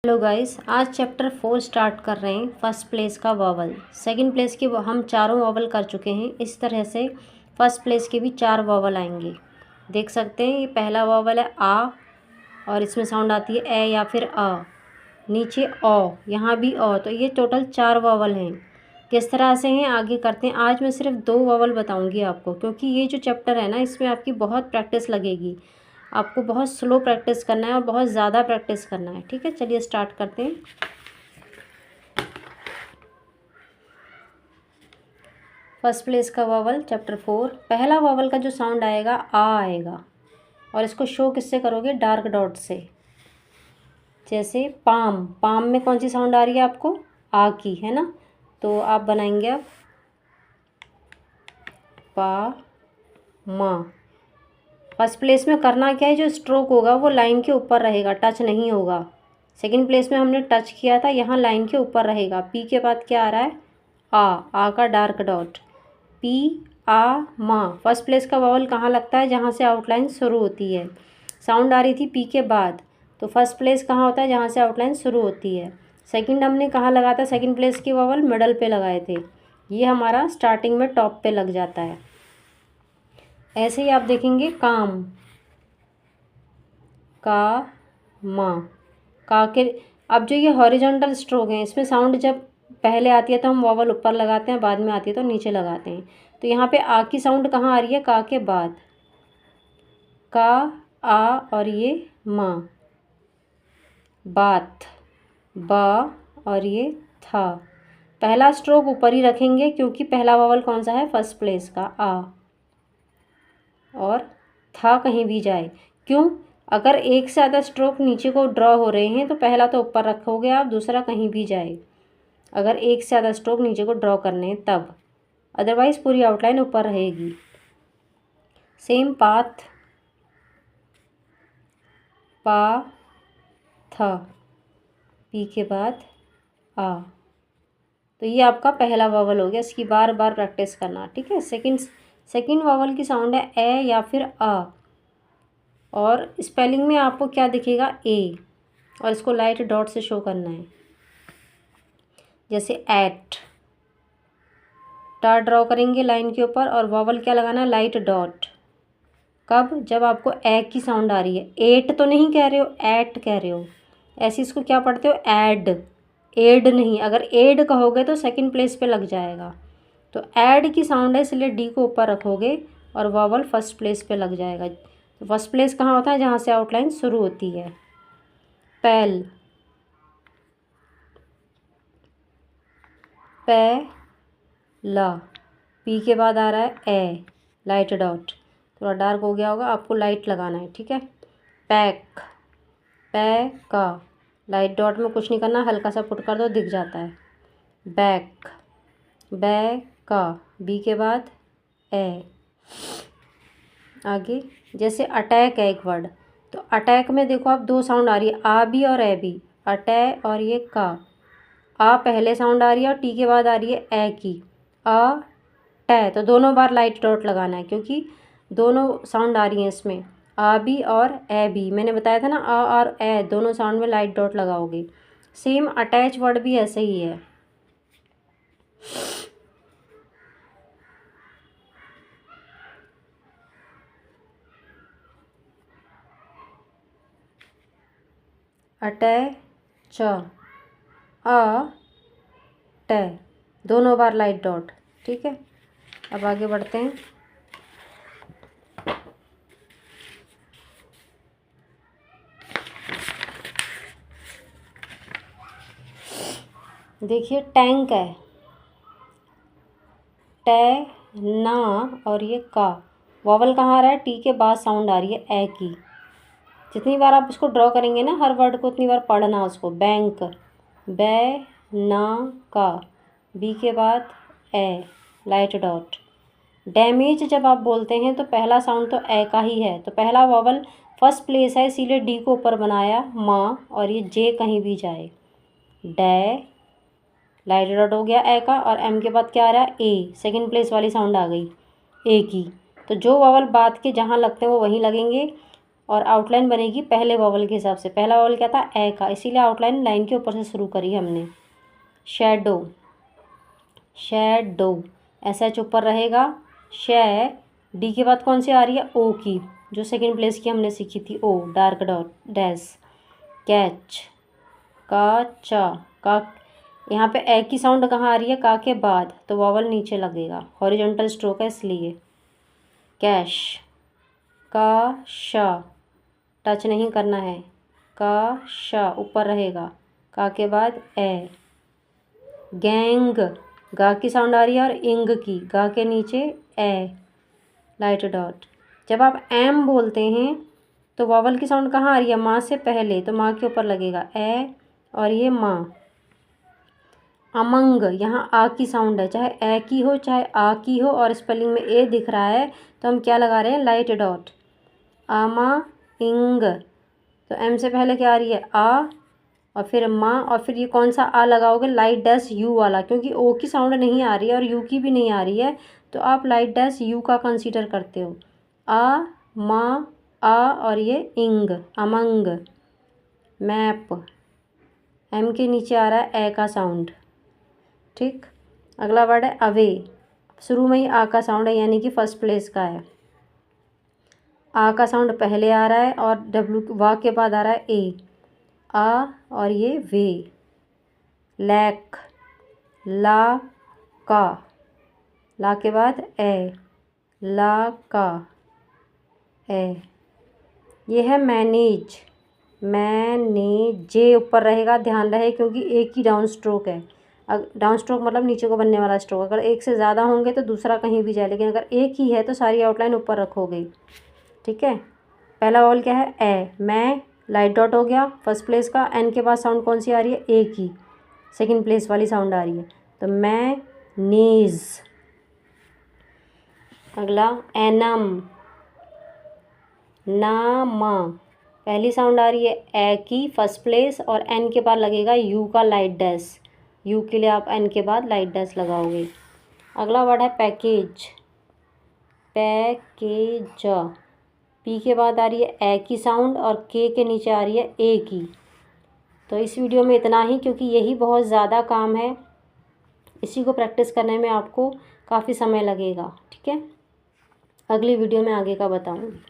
Hello guys, आज chapter 4 start कर रहे हैं। फर्स्ट प्लेस का वॉवल, सेकंड प्लेस की हम चारों वॉवल कर चुके हैं। इस तरह से फर्स्ट प्लेस के भी 4 वॉवल आएंगे। देख सकते हैं, ये पहला वॉवल है आ, और इसमें साउंड आती है ए या फिर अ। नीचे ओ, यहाँ भी ओ, तो ये टोटल 4 वॉवल हैं। किस तरह से हैं आगे करते हैं। आज मैं सिर्फ 2 वॉवल बताऊँगी आपको, क्योंकि ये जो चैप्टर है ना, इसमें आपकी बहुत प्रैक्टिस लगेगी। आपको बहुत स्लो प्रैक्टिस करना है और बहुत ज़्यादा प्रैक्टिस करना है। ठीक है, चलिए स्टार्ट करते हैं। फर्स्ट प्लेस का वॉवल चैप्टर 4, पहला वॉवल का जो साउंड आएगा आ आएगा, और इसको शो किससे करोगे? डार्क डॉट से। जैसे पाम, पाम में कौन सी साउंड आ रही है आपको? आ की, है ना। तो आप बनाएंगे अब पा मा। फर्स्ट प्लेस में करना क्या है, जो स्ट्रोक होगा वो लाइन के ऊपर रहेगा, टच नहीं होगा। सेकंड प्लेस में हमने टच किया था, यहाँ लाइन के ऊपर रहेगा। पी के बाद क्या आ रहा है? आ का डार्क डॉट। पी आ मा। फर्स्ट प्लेस का वॉवल कहाँ लगता है? जहाँ से आउटलाइन शुरू होती है। साउंड आ रही थी पी के बाद, तो फर्स्ट प्लेस कहाँ होता है? जहाँ से आउटलाइन शुरू होती है। सेकंड हमने कहाँ लगाया था? सेकंड प्लेस की वॉवल मिडल पे लगाए थे। ये हमारा स्टार्टिंग में टॉप पे लग जाता है। ऐसे ही आप देखेंगे काम, का मा, का के। अब जो ये हॉरिजॉन्टल स्ट्रोक हैं, इसमें साउंड जब पहले आती है तो हम वॉवल ऊपर लगाते हैं, बाद में आती है तो नीचे लगाते हैं। तो यहाँ पे आ की साउंड कहाँ आ रही है? का के बाद। का, आ और ये मा। बात, बा और ये था। पहला स्ट्रोक ऊपर ही रखेंगे, क्योंकि पहला वॉवल कौन सा है? फर्स्ट प्लेस का आ। और था कहीं भी जाए, क्यों? अगर एक से ज़्यादा स्ट्रोक नीचे को ड्रॉ हो रहे हैं तो पहला तो ऊपर रखोगे आप, दूसरा कहीं भी जाए। अगर एक से ज़्यादा स्ट्रोक नीचे को ड्रॉ करने हैं तब, अदरवाइज़ पूरी आउटलाइन ऊपर रहेगी। सेम पाथ, पा था, पी के बाद आ। तो ये आपका पहला वॉवल हो गया। इसकी बार बार प्रैक्टिस करना, ठीक है। सेकंड वॉवल की साउंड है ए या फिर आ, और स्पेलिंग में आपको क्या दिखेगा? ए, और इसको लाइट डॉट से शो करना है। जैसे एट, टा ड्रॉ करेंगे लाइन के ऊपर, और वॉवल क्या लगाना है? Light dot. कब? जब आपको ए की साउंड आ रही है। एट तो नहीं कह रहे हो, एट कह रहे हो। ऐसे इसको क्या पढ़ते हो? ऐड, एड नहीं। अगर एड कहोगे तो सेकंड प्लेस पे लग जाएगा। तो ऐड की साउंड है, इसलिए डी को ऊपर रखोगे और वॉवल फर्स्ट प्लेस पे लग जाएगा। तो फर्स्ट प्लेस कहाँ होता है? जहाँ से आउटलाइन शुरू होती है। पैल, पै ला, पी के बाद आ रहा है ए, लाइट डॉट। थोड़ा डार्क हो गया होगा, आपको लाइट लगाना है, ठीक है। पैक, पै का, लाइट डॉट में कुछ नहीं करना, हल्का सा पुट कर दो, दिख जाता है। बैक, बै का, बी के बाद ए। आगे जैसे अटैक है एक वर्ड, तो अटैक में देखो आप 2 साउंड आ रही है, आ भी और ए भी। अटै और ये का। आ पहले साउंड आ रही है और टी के बाद आ रही है ए की। अ टै, तो दोनों बार लाइट डॉट लगाना है, क्योंकि दोनों साउंड आ रही हैं इसमें, आ भी और ए भी। मैंने बताया था ना, आ और ए दोनों साउंड में लाइट डॉट लगाओगे। सेम अटैच वर्ड भी ऐसे ही है। अटै च, अ टै, दोनों बार लाइट डॉट, ठीक है। अब आगे बढ़ते हैं। देखिए टैंक है, टे ना और ये का। वॉवल कहाँ आ रहा है? टी के बाद साउंड आ रही है ए की। जितनी बार आप उसको ड्रॉ करेंगे ना, हर वर्ड को उतनी बार पढ़ना उसको। बैंक, बै ना का, बी के बाद ए, लाइट डॉट। डैमेज जब आप बोलते हैं तो पहला साउंड तो ए का ही है, तो पहला वॉवल फर्स्ट प्लेस है, इसीलिए डी को ऊपर बनाया, माँ, और ये जे कहीं भी जाए। डै, लाइट डॉट हो गया ए का, और एम के बाद क्या आ रहा है? ए, सेकंड प्लेस वाली साउंड आ गई ए की। तो जो वॉवल बात के जहाँ लगते हैं वो वहीं लगेंगे। और आउटलाइन बनेगी पहले वॉवल के हिसाब से। पहला वॉवल क्या था, ए का, इसीलिए आउटलाइन लाइन के ऊपर से शुरू करी हमने। शैडो, शैडो, एस एच ऊपर रहेगा। शै, डी के बाद कौन सी आ रही है, ओ की, जो सेकंड प्लेस की हमने सीखी थी, ओ, डार्क डॉट डैश। कैच, का, चा, का, यहाँ पे ए की साउंड कहाँ आ रही है, का के बाद, तो वॉवल नीचे लगेगा, हॉरिजॉन्टल स्ट्रोक है इसलिए। कैश, का, शा, टच नहीं करना है, का, शा ऊपर रहेगा, का के बाद ए। गैंग, गा की साउंड आ रही है और इंग की, गा के नीचे ए, लाइट डॉट। जब आप एम बोलते हैं तो वॉवल की साउंड कहाँ आ रही है, माँ से पहले, तो माँ के ऊपर लगेगा ए और ये माँ। अमंग, यहाँ आ की साउंड है, चाहे ए की हो चाहे आ की हो, और स्पेलिंग में ए दिख रहा है तो हम क्या लगा रहे हैं, लाइट डॉट। आमा इंग, तो एम से पहले क्या आ रही है, आ और फिर माँ, और फिर ये कौन सा आ लगाओगे, लाइट डैश यू वाला, क्योंकि ओ की साउंड नहीं आ रही है और यू की भी नहीं आ रही है, तो आप लाइट डैश यू का कंसीडर करते हो। आ, माँ, आ और ये इंग, अमंग। मैप, एम के नीचे आ रहा है ए का साउंड, ठीक। अगला वर्ड है अवे, शुरू में ही आ का साउंड है, यानी कि फर्स्ट प्लेस का है। आ का साउंड पहले आ रहा है और डब्ल्यू वा के बाद आ रहा है ए, आ और ये वे। लैक, ला, का, ला के बाद ए, ला का ए। ये है मैनेज, मैनेज, जे ऊपर रहेगा, ध्यान रहे क्योंकि एक ही डाउन स्ट्रोक है। डाउन स्ट्रोक मतलब नीचे को बनने वाला स्ट्रोक, अगर एक से ज़्यादा होंगे तो दूसरा कहीं भी जाए, लेकिन अगर एक ही है तो सारी आउटलाइन ऊपर रखोगे, ठीक है। पहला वॉवल क्या है, ए, मैं, लाइट डॉट हो गया फर्स्ट प्लेस का। एन के बाद साउंड कौन सी आ रही है, ए की, सेकंड प्लेस वाली साउंड आ रही है, तो मैं नीज। अगला एनम, नामा, पहली साउंड आ रही है ए की फर्स्ट प्लेस और एन के बाद लगेगा यू का लाइट डैश, यू के लिए आप एन के बाद लाइट डैश लगाओगे। अगला वर्ड है पैकेज, पैकेज, पी के बाद आ रही है ए की साउंड और के नीचे आ रही है ए की। तो इस वीडियो में इतना ही, क्योंकि यही बहुत ज़्यादा काम है, इसी को प्रैक्टिस करने में आपको काफ़ी समय लगेगा, ठीक है। अगली वीडियो में आगे का बताऊँगी।